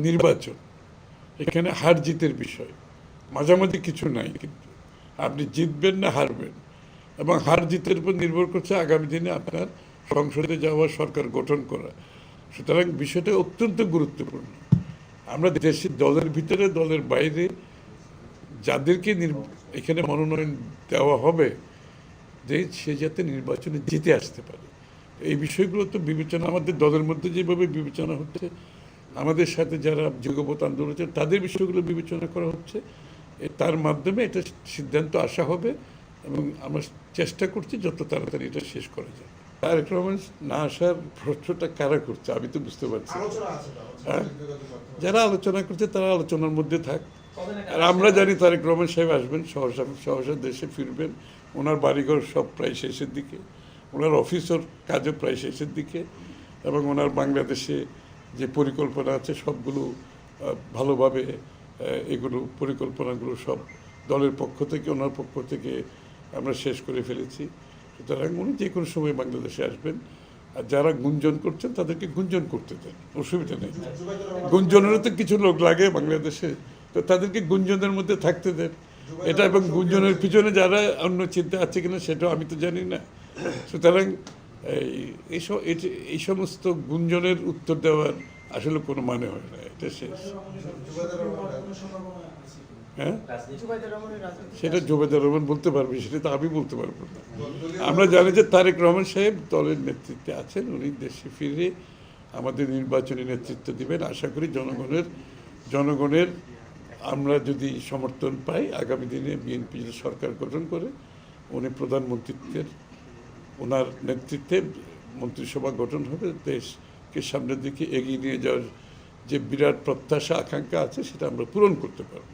নির্বাচন, এখানে হার জিতের বিষয়, মাঝামাঝি কিছু নাই। কিন্তু আপনি জিতবেন না হারবেন, এবং হার জিতের উপর নির্ভর করছে আগামী দিনে আপনার সংসদে যাওয়া, সরকার গঠন করা। সুতরাং বিষয়টা অত্যন্ত গুরুত্বপূর্ণ। আমরা দেশের দলের ভিতরে, দলের বাইরে যাদেরকে এখানে মনোনয়ন দেওয়া হবে, যে সে যাতে নির্বাচনে জিতে আসতে পারে, এই বিষয়গুলো তো বিবেচনা আমাদের দলের মধ্যে যেভাবে বিবেচনা হচ্ছে, আমাদের সাথে যারা যুগপৎ আন্দোলন হচ্ছে তাদের বিষয়গুলো বিবেচনা করা হচ্ছে। তার মাধ্যমে এটা সিদ্ধান্ত আসা হবে, এবং আমরা চেষ্টা করছি যত তাড়াতাড়ি এটা শেষ করা যায়। তারেক রহমান না আসার প্রশ্নটা কারা করছে আমি তো বুঝতে পারছি। হ্যাঁ, যারা আলোচনা করছে তারা আলোচনার মধ্যে থাক। আর আমরা জানি তারেক রহমান সাহেব আসবেন, সহসা দেশে ফিরবেন। ওনার বাড়িঘর সব প্রায় শেষের দিকে, ওনার অফিসের কাজও প্রায় শেষের দিকে, এবং ওনার বাংলাদেশে যে পরিকল্পনা আছে সবগুলো ভালোভাবে, এগুলো পরিকল্পনাগুলো সব দলের পক্ষ থেকে, ওনার পক্ষ থেকে আমরা শেষ করে ফেলেছি। সুতরাং উনি যে কোনো সময় বাংলাদেশে আসবেন। আর যারা গুঞ্জন করছেন তাদেরকে গুঞ্জন করতে দেন, অসুবিধা নেই। গুঞ্জনেরও তো কিছু লোক লাগে বাংলাদেশে, তো তাদেরকে গুঞ্জনের মধ্যে থাকতে দেন। এটা, এবং গুঞ্জনের পিছনে যারা অন্য চিন্তা আছে কিনা সেটাও আমি তো জানি না। সুতরাং এই সমস্ত গুঞ্জনের উত্তর দেওয়ার আসলে কোনো মানে হয় না, এটা শেষ। হ্যাঁ, সেটা জুবাইদুর রহমান বলতে পারবে, সেটা তো আমি বলতে পারবো না। আমরা জানি যে তারেক রহমান সাহেব দলের নেতৃত্বে আছেন, উনি দেশে ফিরে আমাদের নির্বাচনী নেতৃত্ব দিবেন। আশা করি জনগণের আমরা যদি সমর্থন পাই, আগামী দিনে বিএনপি যদি সরকার গঠন করে, উনি প্রধানমন্ত্রীত্বের, ওনার নেতৃত্বে মন্ত্রিসভা গঠন হবে, দেশকে সামনের দিকে এগিয়ে নিয়ে যাওয়ার যে বিরাট প্রত্যাশা আকাঙ্ক্ষা আছে সেটা আমরা পূরণ করতে পারব।